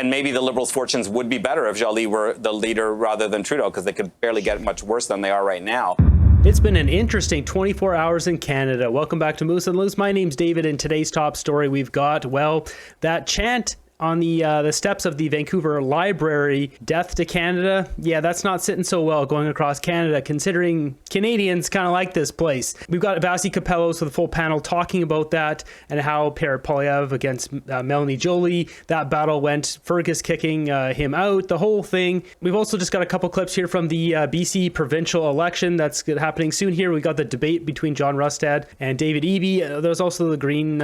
And maybe the Liberals' fortunes would be better if Joly were the leader rather than Trudeau, because they could barely get much worse than they are right now. It's been an interesting 24 hours in Canada. Welcome back to Moose and Loose. My name's David, and today's top story we've got, well, that chant on the steps of the Vancouver Library, "Death to Canada." Yeah, that's not sitting so well going across Canada, considering Canadians kind of like this place. We've got Vasi Capellos with a full panel talking about that and how Pierre Poilievre against Melanie Joly, that battle went, Fergus kicking him out, the whole thing. We've also just got a couple clips here from the BC provincial election that's happening soon here. We got the debate between John Rustad and David Eby. There's also the Green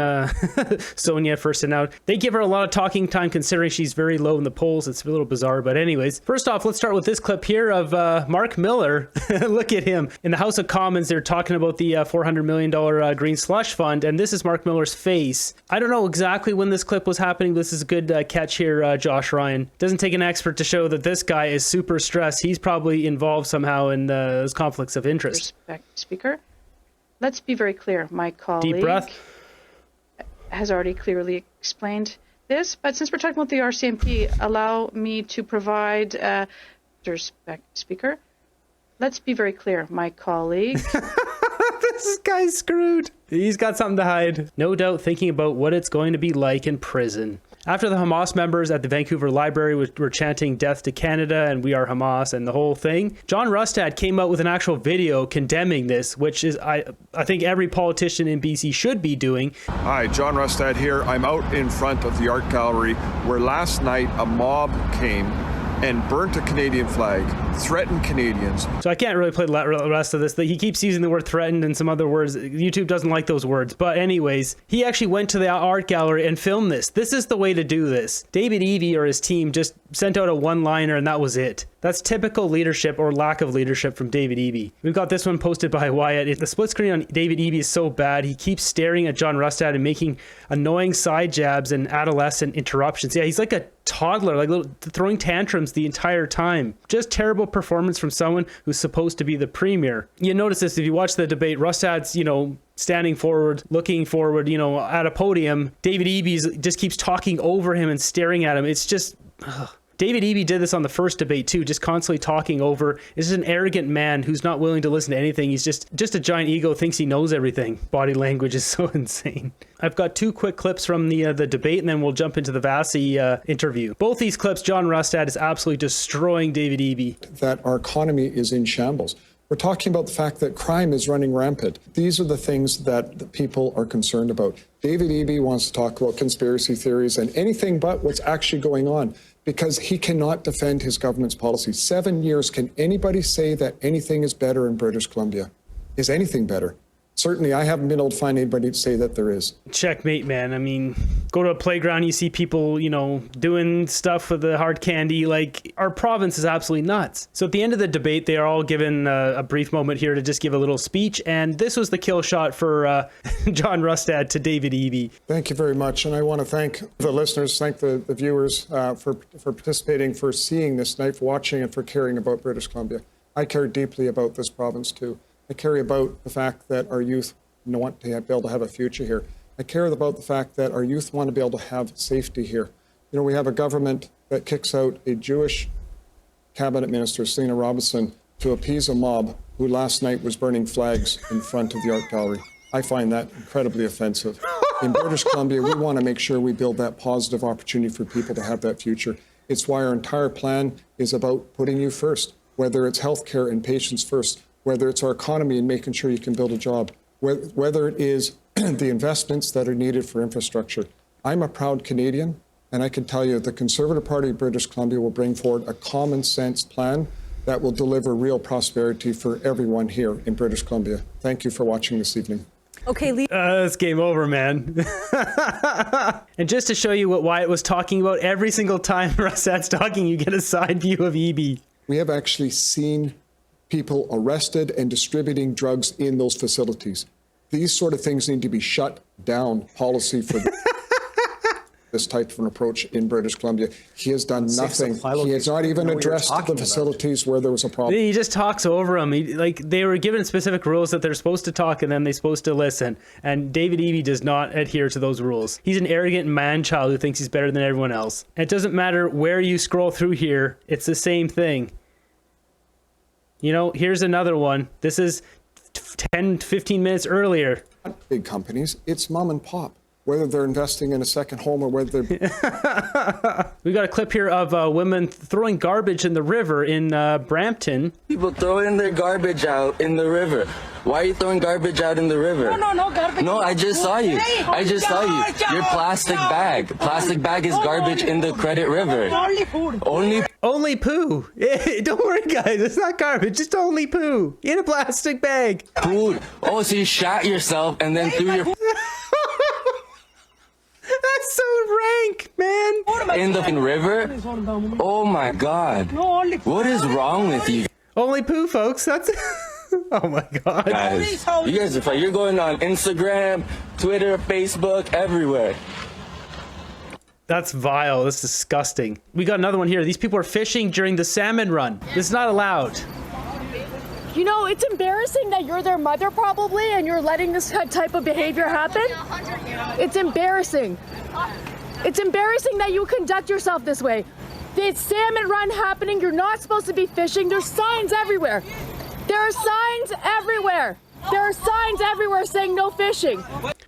Sonia first and out. They give her a lot of talking time considering she's very low in the polls. It's a little bizarre, but anyways, first off, let's start with this clip here of Mark Miller. Look at him in the House of Commons. They're talking about the $400 million green slush fund, and this is Mark Miller's face. I don't know exactly when this clip was happening. This is a good catch here, Josh Ryan. Doesn't take an expert to show that this guy is super stressed. He's probably involved somehow in those conflicts of interest. Respect, Speaker. Let's be very clear. My colleague Deep breath. has already clearly explained this, but since we're talking about the RCMP, allow me to provide respect, Speaker. Let's be very clear. My colleague This guy's screwed. He's got something to hide. No doubt thinking about what it's going to be like in prison. After the Hamas members at the Vancouver Library were chanting "Death to Canada" and "We are Hamas" and the whole thing, John Rustad came out with an actual video condemning this, which is I think every politician in BC should be doing. Hi, John Rustad here. I'm out in front of the art gallery where last night a mob came and burnt a Canadian flag, threatened Canadians. So I can't really play the rest of this. He keeps using the word threatened and some other words. YouTube doesn't like those words. But anyways, he actually went to the art gallery and filmed this. This is the way to do this. David Eby or his team just sent out a one-liner and that was it. That's typical leadership or lack of leadership from David Eby. We've got this one posted by Wyatt. The split screen on David Eby is so bad. He keeps staring at John Rustad and making annoying side jabs and adolescent interruptions. Yeah, he's like a toddler, like throwing tantrums the entire time. Just terrible performance from someone who's supposed to be the premier. You notice this if you watch the debate. Rustad's, standing forward, looking forward, at a podium. David Eby just keeps talking over him and staring at him. It's just... Ugh. David Eby did this on the first debate too, just constantly talking over. This is an arrogant man who's not willing to listen to anything. He's just a giant ego, thinks he knows everything. Body language is so insane. I've got two quick clips from the debate, and then we'll jump into the Vasi interview. Both these clips, John Rustad is absolutely destroying David Eby. That our economy is in shambles. We're talking about the fact that crime is running rampant. These are the things that the people are concerned about. David Eby wants to talk about conspiracy theories and anything but what's actually going on, because he cannot defend his government's policy. 7 years, can anybody say that anything is better in British Columbia? Is anything better? Certainly, I haven't been able to find anybody to say that there is. Checkmate, man. I mean, go to a playground, you see people, doing stuff with the hard candy. Like, our province is absolutely nuts. So at the end of the debate, they are all given a brief moment here to just give a little speech. And this was the kill shot for John Rustad to David Eby. Thank you very much. And I want to thank the listeners, thank the viewers for participating, for seeing this night, for watching, and for caring about British Columbia. I care deeply about this province, too. I care about the fact that our youth want to be able to have a future here. I care about the fact that our youth want to be able to have safety here. We have a government that kicks out a Jewish cabinet minister, Selena Robinson, to appease a mob who last night was burning flags in front of the art gallery. I find that incredibly offensive. In British Columbia, we want to make sure we build that positive opportunity for people to have that future. It's why our entire plan is about putting you first, whether it's healthcare and patients first, whether it's our economy and making sure you can build a job, whether it is the investments that are needed for infrastructure. I'm a proud Canadian, and I can tell you the Conservative Party of British Columbia will bring forward a common sense plan that will deliver real prosperity for everyone here in British Columbia. Thank you for watching this evening. Okay, it's game over, man. And just to show you what Wyatt was talking about, every single time Rustad's talking, you get a side view of Eby. We have actually seen people arrested and distributing drugs in those facilities. These sort of things need to be shut down. Policy for this type of an approach in British Columbia. He has done nothing. He has not even addressed the facilities where there was a problem. He just talks over them. They were given specific rules that they're supposed to talk and then they're supposed to listen. And David Eby does not adhere to ththose rules. He's an arrogant man-child who thinks he's better than everyone else. It doesn't matter where you scroll through here. It's the same thing. You know, here's another one. This is 10, 15 minutes earlier. Big companies, it's mom and pop. Whether they're investing in a second home or whether they're... We got a clip here of women throwing garbage in the river in Brampton. People throwing their garbage out in the river. Why are you throwing garbage out in the river? No, garbage. No, I just saw you. I just saw you. Your plastic bag. Plastic bag is garbage in the Credit River. Only food. Only poo. Don't worry, guys. It's not garbage. Just only poo in a plastic bag. Food. Oh, so you shot yourself and then threw your... That's so rank, man. in the river? Oh my God. What is wrong with you? Only poo, folks. That's... Oh my God. Guys, you guys are you're going on Instagram, Twitter, Facebook, everywhere. That's vile. That's disgusting. We got another one here. These people are fishing during the salmon run. This is not allowed. You know, it's embarrassing that you're their mother probably and you're letting this type of behavior happen. It's embarrassing. It's embarrassing that you conduct yourself this way. There's salmon run happening. You're not supposed to be fishing. There's signs everywhere. There are signs everywhere. There are signs everywhere saying no fishing.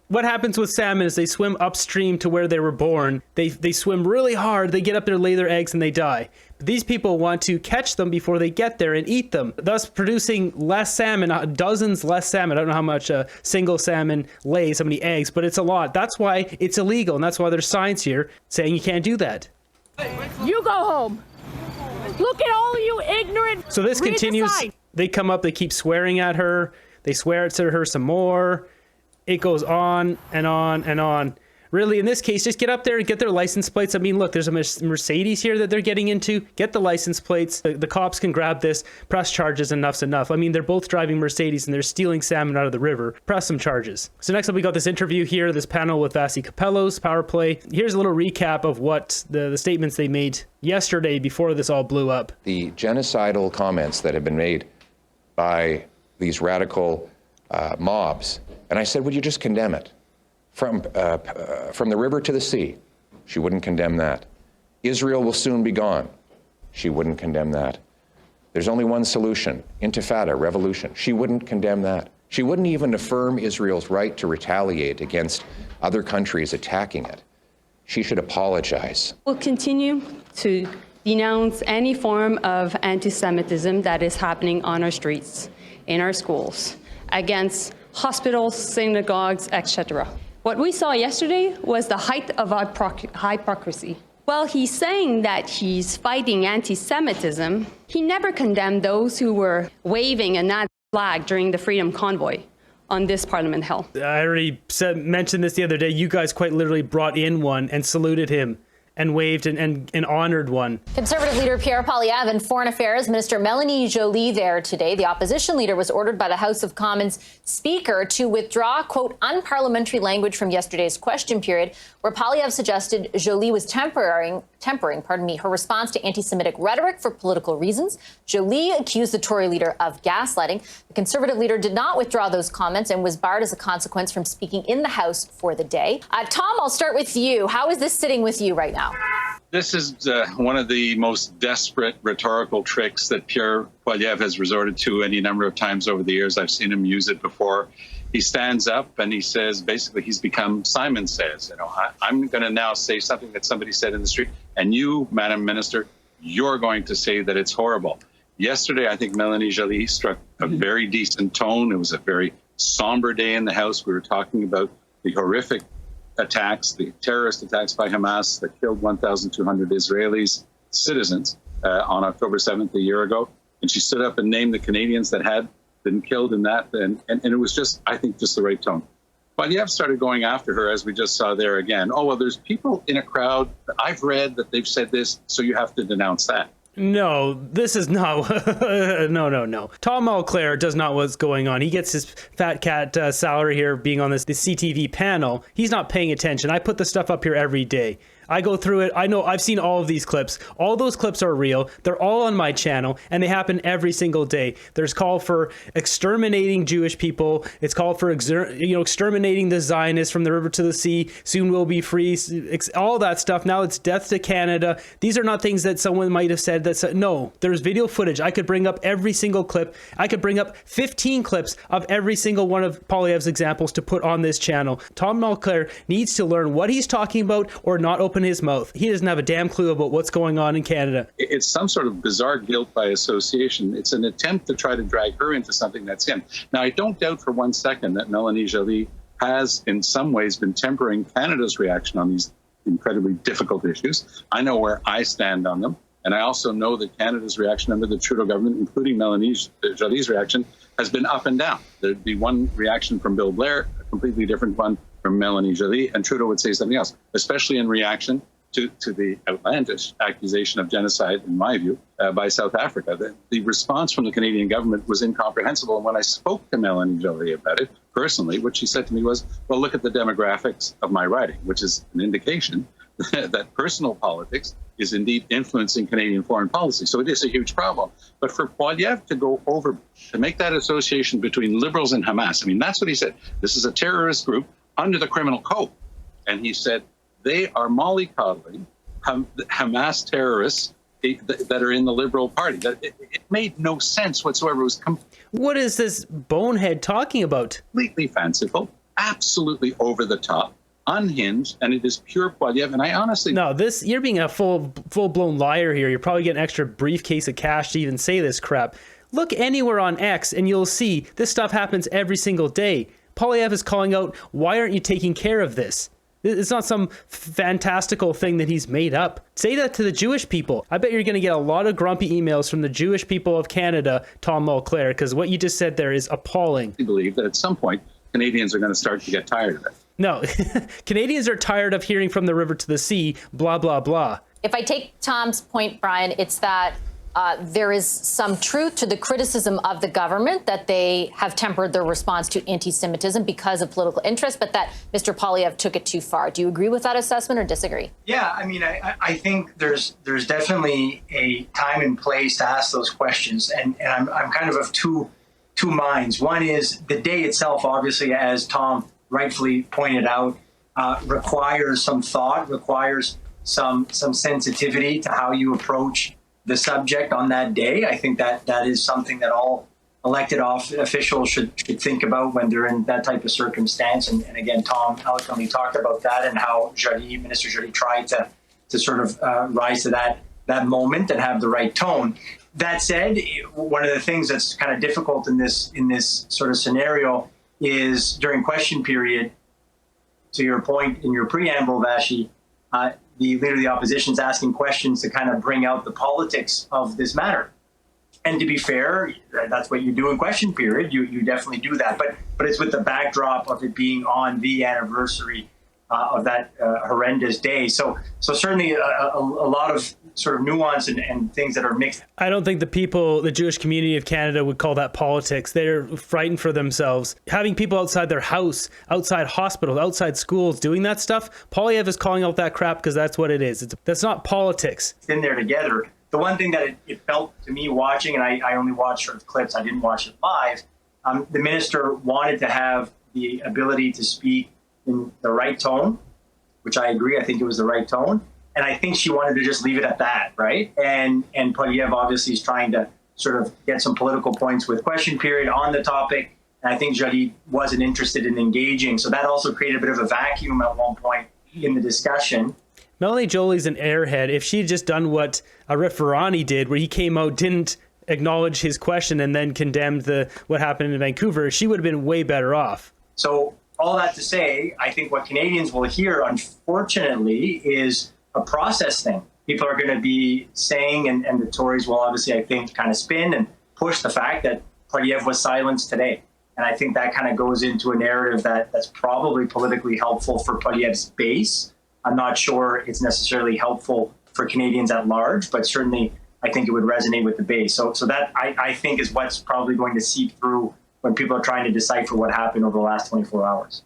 What happens with salmon is they swim upstream to where they were born. They swim really hard. They get up there, lay their eggs, and they die. But these people want to catch them before they get there and eat them, thus producing less salmon, dozens less salmon. I don't know how much a single salmon lays, how many eggs, but it's a lot. That's why it's illegal, and that's why there's signs here saying you can't do that. You go home. Look at all you ignorant. So this continues. They come up, they keep swearing at her. They swear at her some more. It goes on and on and on. Really, in this case, just get up there and get their license plates. I mean, look, there's a Mercedes here that they're getting into. Get the license plates. The cops can grab this. Press charges. Enough's enough. I mean, they're both driving Mercedes and they're stealing salmon out of the river. Press some charges. So next up, we got this interview here, this panel with Vasi Capello's Power Play. Here's a little recap of what the statements they made yesterday before this all blew up. The genocidal comments that have been made by these radical mobs. And I said, would you just condemn it? From the river to the sea, she wouldn't condemn that. Israel will soon be gone. She wouldn't condemn that. There's only one solution, intifada, revolution. She wouldn't condemn that. She wouldn't even affirm Israel's right to retaliate against other countries attacking it. She should apologize. We'll continue to denounce any form of anti-Semitism that is happening on our streets, in our schools, against hospitals, synagogues, etc. What we saw yesterday was the height of hypocrisy. While he's saying that he's fighting anti-Semitism, he never condemned those who were waving a Nazi flag during the Freedom Convoy on this Parliament Hill. I already mentioned this the other day. You guys quite literally brought in one and saluted him and waved and honored one. Conservative leader Pierre Poilievre and Foreign Affairs Minister Melanie Joly there today. The opposition leader was ordered by the House of Commons Speaker to withdraw, quote, unparliamentary language from yesterday's question period, where Poilievre suggested Joly was tempering her response to anti-Semitic rhetoric for political reasons. Joly accused the Tory leader of gaslighting. The Conservative leader did not withdraw those comments and was barred as a consequence from speaking in the House for the day. Tom, I'll start with you. How is this sitting with you right now? This is one of the most desperate rhetorical tricks that Pierre Poilievre has resorted to any number of times over the years. I've seen him use it before. He stands up and he says, basically, he's become Simon says, you know, I'm going to now say something that somebody said in the street. And you, Madam Minister, you're going to say that it's horrible. Yesterday, I think Melanie Joly struck a very decent tone. It was a very somber day in the House. We were talking about the horrific attacks, the terrorist attacks by Hamas that killed 1,200 Israelis citizens on October 7th a year ago. And she stood up and named the Canadians that had been killed in that. And it was just, I think, just the right tone. Poilievre started going after her, as we just saw there again. Oh, well, there's people in a crowd. I've read that they've said this, so you have to denounce that. No, this is not. No. Tom Mulcair does not what's going on. He gets his fat cat salary here being on this CTV panel. He's not paying attention. I put the stuff up here every day. I go through it. I know I've seen all of these clips. All those clips are real. They're all on my channel, and they happen every single day. There's call for exterminating Jewish people. It's called for exterminating the Zionists from the river to the sea. Soon we'll be free. All that stuff. Now it's death to Canada. These are not things that someone might have said. No, there's video footage. I could bring up every single clip. I could bring up 15 clips of every single one of Poilievre's examples to put on this channel. Tom Mulcair needs to learn what he's talking about or not open his mouth. He doesn't have a damn clue about what's going on in Canada. It's some sort of bizarre guilt by association. It's an attempt to try to drag her into something that's him. Now, I don't doubt for one second that Mélanie Joly has in some ways been tempering Canada's reaction on these incredibly difficult issues. I know where I stand on them. And I also know that Canada's reaction under the Trudeau government, including Mélanie Joly's reaction, has been up and down. There'd be one reaction from Bill Blair, a completely different one from Mélanie Joly, and Trudeau would say something else, especially in reaction to the outlandish accusation of genocide, in my view, by South Africa. The response from the Canadian government was incomprehensible. And when I spoke to Mélanie Joly about it personally, what she said to me was, well, look at the demographics of my writing, which is an indication that personal politics is indeed influencing Canadian foreign policy. So it is a huge problem. But for Poilievre to go over, to make that association between liberals and Hamas, I mean, that's what he said. This is a terrorist group under the criminal code. And he said, they are mollycoddling Hamas terrorists that are in the Liberal Party. It made no sense whatsoever. It was what is this bonehead talking about? Completely fanciful, absolutely over the top, unhinged, and it is pure Poilievre. And I honestly... No, you're being a full-blown liar here. You're probably getting an extra briefcase of cash to even say this crap. Look anywhere on X and you'll see this stuff happens every single day. Poilievre is calling out, why aren't you taking care of this? It's not some fantastical thing that he's made up. Say that to the Jewish people. I bet you're going to get a lot of grumpy emails from the Jewish people of Canada, Tom Mulcair, because what you just said there is appalling. I believe that at some point, Canadians are going to start to get tired of it. No, Canadians are tired of hearing from the river to the sea, blah, blah, blah. If I take Tom's point, Brian, it's that there is some truth to the criticism of the government that they have tempered their response to anti-Semitism because of political interest, but that Mr. Poilievre took it too far. Do you agree with that assessment or disagree? Yeah, I mean, I think there's definitely a time and place to ask those questions, and I'm kind of two minds. One is the day itself, obviously, as Tom rightfully pointed out, requires some thought, requires some sensitivity to how you approach the subject on that day. I think that is something that all elected officials should think about when they're in that type of circumstance. And again, Tom eloquently talked about that and how Minister Joly tried to sort of rise to that moment and have the right tone. That said, one of the things that's kind of difficult in this sort of scenario is during question period, to your point in your preamble, Vashi, the leader of the opposition is asking questions to kind of bring out the politics of this matter. And to be fair, that's what you do in question period. You definitely do that. But it's with the backdrop of it being on the anniversary of that horrendous day. So certainly a lot of sort of nuance and things that are mixed. I don't think the Jewish community of Canada would call that politics. They're frightened for themselves. Having people outside their house, outside hospitals, outside schools doing that stuff, Poilievre is calling out that crap because that's what it is. That's not politics. It's in there together. The one thing that it felt to me watching, and I only watched sort of clips, I didn't watch it live, the minister wanted to have the ability to speak in the right tone, which I agree, I think it was the right tone. And I think she wanted to just leave it at that, right? And Poilievre obviously is trying to sort of get some political points with question period on the topic. And I think Joly wasn't interested in engaging. So that also created a bit of a vacuum at one point in the discussion. Mélanie Joly's an airhead. If she had just done what Arif Virani did, where he came out, didn't acknowledge his question and then condemned what happened in Vancouver, she would have been way better off. So all that to say, I think what Canadians will hear, unfortunately, is a process thing. People are going to be saying, and the Tories will obviously, I think, kind of spin and push the fact that Poilievre was silenced today. And I think that kind of goes into a narrative that's probably politically helpful for Poilievre's base. I'm not sure it's necessarily helpful for Canadians at large, but certainly I think it would resonate with the base. So that, I think, is what's probably going to seep through when people are trying to decipher what happened over the last 24 hours.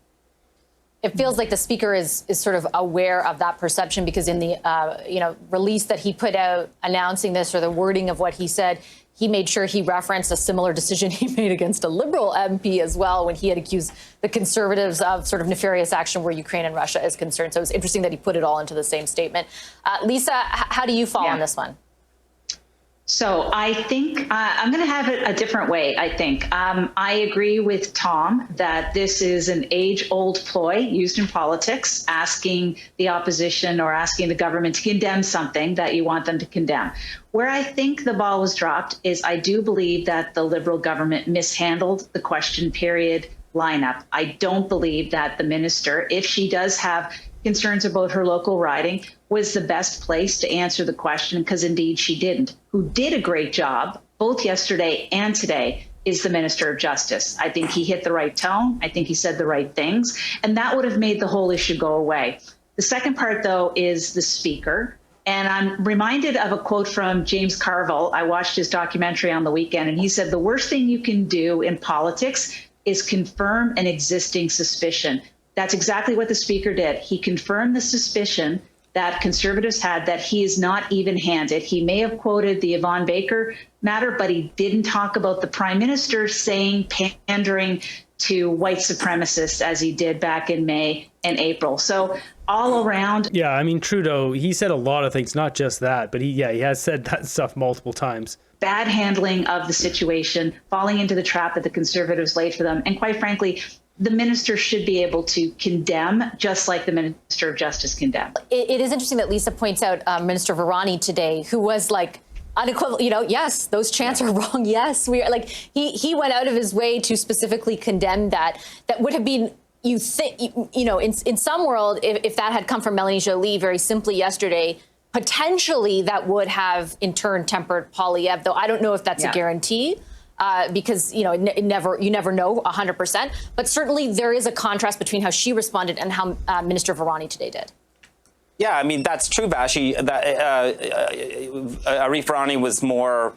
It feels like the speaker is sort of aware of that perception, because in the release that he put out announcing this, or the wording of what he said, he made sure he referenced a similar decision he made against a Liberal MP as well, when he had accused the Conservatives of sort of nefarious action where Ukraine and Russia is concerned. So it was interesting that he put it all into the same statement. Lisa, how do you fall on this one? So I think I'm going to have it a different way, I think. I agree with Tom that this is an age-old ploy used in politics, asking the opposition or asking the government to condemn something that you want them to condemn. Where I think the ball was dropped is I do believe that the Liberal government mishandled the question period lineup. I don't believe that the minister, if she does have concerns about her local riding, was the best place to answer the question, because indeed she didn't. Who did a great job, both yesterday and today, is the Minister of Justice. I think he hit the right tone. I think he said the right things, and that would have made the whole issue go away. The second part, though, is the Speaker. And I'm reminded of a quote from James Carville. I watched his documentary on the weekend, and he said, the worst thing you can do in politics is confirm an existing suspicion. That's exactly what the Speaker did. He confirmed the suspicion that Conservatives had, that he is not even-handed. He may have quoted the Yvonne Baker matter, but he didn't talk about the Prime Minister saying, pandering to white supremacists as he did back in May and April. So all around. Yeah, I mean, Trudeau, he said a lot of things, not just that, but he has said that stuff multiple times. Bad handling of the situation, falling into the trap that the Conservatives laid for them. And quite frankly, the minister should be able to condemn, just like the Minister of Justice condemned. It is interesting that Lisa points out Minister Varani today, who was like unequivocal, yes, those chants are wrong. Yes, we are. Like, he went out of his way to specifically condemn that. That would have been, you think, in some world, if that had come from Melanie Joly very simply yesterday, potentially that would have in turn tempered Poilievre, though I don't know if that's a guarantee. Because you never know 100%, but certainly there is a contrast between how she responded and how Minister Varani today did. Yeah, I mean, that's true, Vashi. Arif Varani was more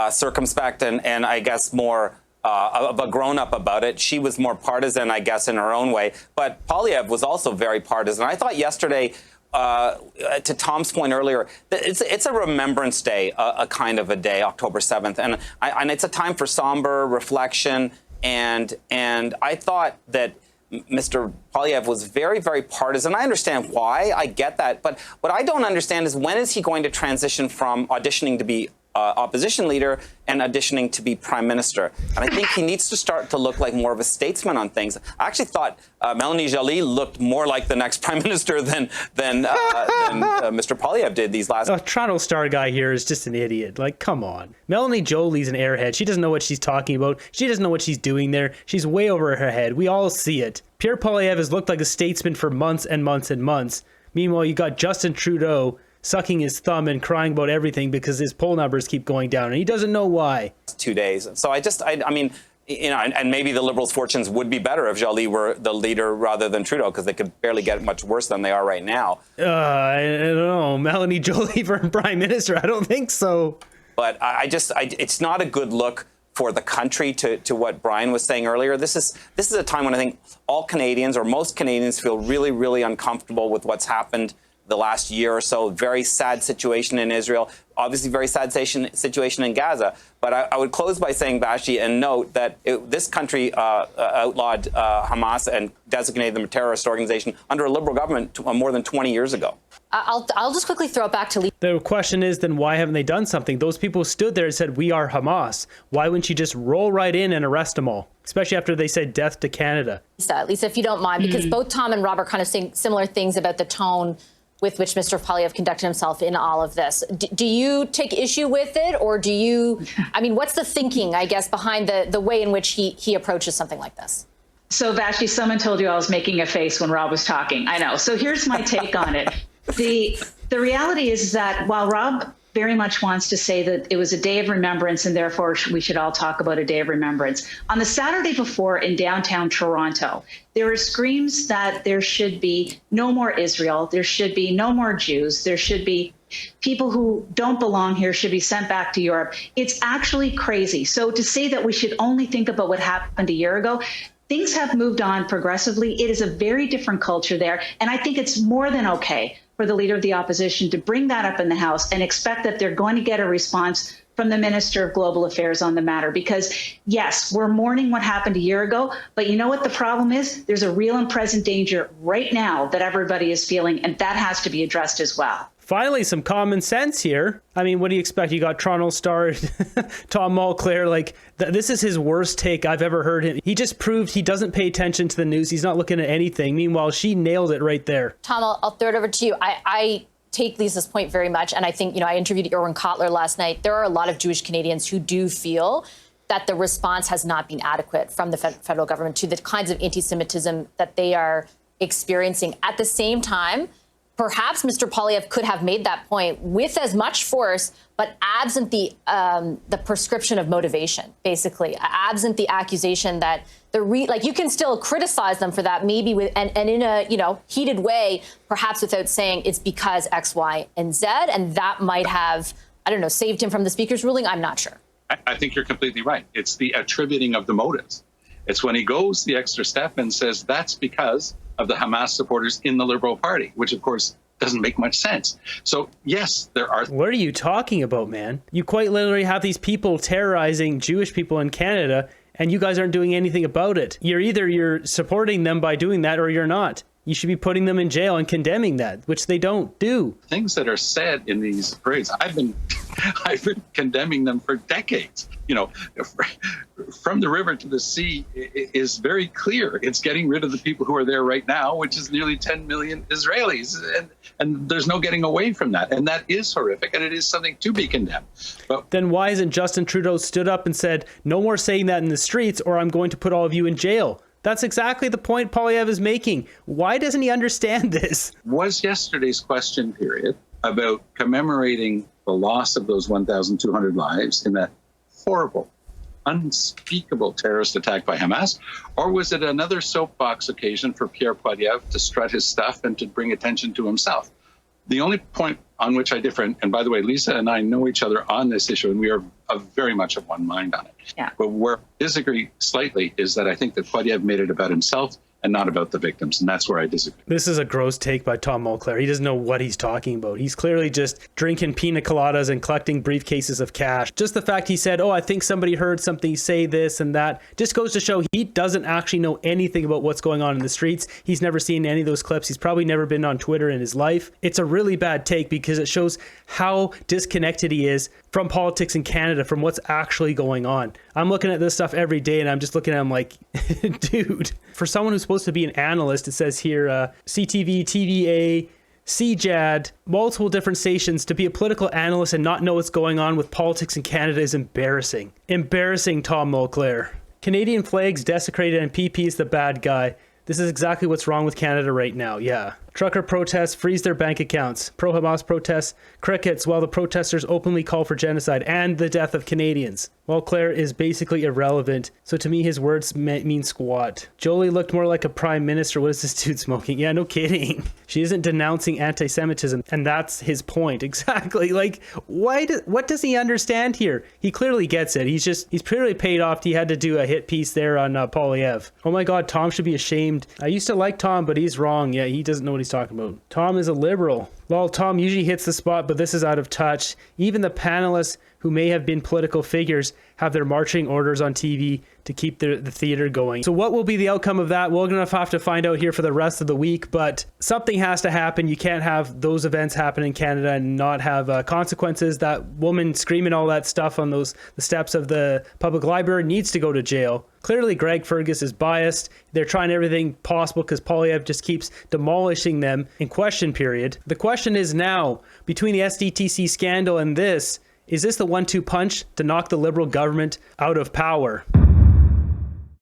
circumspect and I guess more of a grown-up about it. She was more partisan, I guess, in her own way. But Poilievre was also very partisan. I thought yesterday, to Tom's point earlier, it's a Remembrance Day, a kind of a day, October 7th, and it's a time for somber reflection. And I thought that Mr. Poilievre was very, very partisan. I understand why. I get that. But what I don't understand is, when is he going to transition from auditioning to be opposition leader and auditioning to be prime minister? And I think he needs to start to look like more of a statesman on things. I actually thought Melanie Joly looked more like the next prime minister than Mr. Poilievre did these last. Toronto Star guy here is just an idiot. Like, come on. Melanie Joly's an airhead. She doesn't know what she's talking about. She doesn't know what she's doing there. She's way over her head. We all see it. Pierre Poilievre has looked like a statesman for months and months and months. Meanwhile, you got Justin Trudeau sucking his thumb and crying about everything because his poll numbers keep going down, and he doesn't know why. 2 days. So I mean, and maybe the Liberals' fortunes would be better if Joly were the leader rather than Trudeau, because they could barely get much worse than they are right now. I don't know. Melanie Joly for prime minister? I don't think so. But it's not a good look for the country, to what Brian was saying earlier. This is a time when I think all Canadians, or most Canadians, feel really, really uncomfortable with what's happened the last year or so. Very sad situation in Israel, obviously very sad situation in Gaza. But I would close by saying, Vashi, and note that this country outlawed Hamas and designated them a terrorist organization under a Liberal government more than 20 years ago. I'll just quickly throw it back to Lee. The question is, then why haven't they done something? Those people stood there and said, we are Hamas. Why wouldn't you just roll right in and arrest them all? Especially after they said death to Canada. Lisa, if you don't mind, because both Tom and Rob are kind of saying similar things about the tone with which Mr. Poilievre conducted himself in all of this. Do you take issue with it, or do you, I mean, what's the thinking, I guess, behind the way in which he approaches something like this? So, Vashi, someone told you I was making a face when Rob was talking. I know. So here's my take on it. The reality is that while Rob very much wants to say that it was a day of remembrance and therefore we should all talk about a day of remembrance, on the Saturday before in downtown Toronto, there were screams that there should be no more Israel, there should be no more Jews, there should be people who don't belong here should be sent back to Europe. It's actually crazy. So to say that we should only think about what happened a year ago, Things have moved on progressively. It is a very different culture there. And I think it's more than okay for the Leader of the Opposition to bring that up in the House and expect that they're going to get a response from the Minister of Global Affairs on the matter. Because, yes, we're mourning what happened a year ago, but you know what the problem is? There's a real and present danger right now that everybody is feeling, and that has to be addressed as well. Finally, some common sense here. I mean, what do you expect? You got Toronto Star, Tom Mulcair, this is his worst take I've ever heard him. He just proved he doesn't pay attention to the news. He's not looking at anything. Meanwhile, she nailed it right there. Tom, I'll throw it over to you. I take Lisa's point very much. And I think, I interviewed Irwin Cotler last night. There are a lot of Jewish Canadians who do feel that the response has not been adequate from the federal government to the kinds of anti-Semitism that they are experiencing. At the same time, perhaps Mr. Poilievre could have made that point with as much force, but absent the prescription of motivation, basically, absent the accusation that you can still criticize them for that, maybe and in a heated way, perhaps without saying it's because X, Y, and Z, and that might have saved him from the Speaker's ruling. I'm not sure. I think you're completely right. It's the attributing of the motives. It's when he goes the extra step and says that's because of the Hamas supporters in the Liberal Party, which, of course, doesn't make much sense. So, yes, there are... What are you talking about, man? You quite literally have these people terrorizing Jewish people in Canada, and you guys aren't doing anything about it. You're supporting them by doing that, or you're not. You should be putting them in jail and condemning that, which they don't do. Things that are said in these parades, I've been condemning them for decades. From the river to the sea is very clear. It's getting rid of the people who are there right now, which is nearly 10 million Israelis. And there's no getting away from that. And that is horrific, and it is something to be condemned. But then why isn't Justin Trudeau stood up and said, no more saying that in the streets, or I'm going to put all of you in jail? That's exactly the point Poilievre is making. Why doesn't he understand this? Was yesterday's question period about commemorating the loss of those 1,200 lives in that horrible, unspeakable terrorist attack by Hamas? Or was it another soapbox occasion for Pierre Poilievre to strut his stuff and to bring attention to himself? The only point on which I differ, and by the way, Lisa and I know each other on this issue, and we are very much of one mind on it. Yeah. But where I disagree slightly is that I think that Poilievre made it about himself and not about the victims, and that's where I disagree. This is a gross take by Tom Mulcair. He doesn't know what he's talking about. He's clearly just drinking pina coladas and collecting briefcases of cash. Just the fact he said, I think somebody heard something say this and that, just goes to show he doesn't actually know anything about what's going on in the streets. He's never seen any of those clips. He's probably never been on Twitter in his life. It's a really bad take because it shows how disconnected he is from politics in Canada, from what's actually going on. I'm looking at this stuff every day and I'm just looking at him like, dude, for someone who's supposed to be an analyst, it says here, CTV, TVA, CJAD, multiple different stations, to be a political analyst and not know what's going on with politics in Canada is embarrassing. Embarrassing, Tom Mulcair. Canadian flags desecrated and PP is the bad guy. This is exactly what's wrong with Canada right now, yeah. Trucker protests freeze their bank accounts. Pro-Hamas protests crickets while the protesters openly call for genocide and the death of Canadians. Mulcair is basically irrelevant, so to me his words mean squat. Jolie looked more like a prime minister. What is this dude smoking? Yeah, no kidding. She isn't denouncing anti-Semitism, and that's his point. Exactly. What does he understand here? He clearly gets it. He's purely paid off. He had to do a hit piece there on Poilievre. Oh my God, Tom should be ashamed. I used to like Tom, but he's wrong. Yeah, he doesn't know what he's talking about. Tom is a liberal. Well, Tom usually hits the spot, but this is out of touch. Even the panelists who may have been political figures have their marching orders on TV to keep the theater going. So what will be the outcome of that? We're going to have to find out here for the rest of the week, but something has to happen. You can't have those events happen in Canada and not have consequences. That woman screaming all that stuff on the steps of the public library needs to go to jail. Clearly, Greg Fergus is biased. They're trying everything possible because Poilievre just keeps demolishing them in question period. The question is now, between the SDTC scandal and this, is this the 1-2 punch to knock the Liberal government out of power?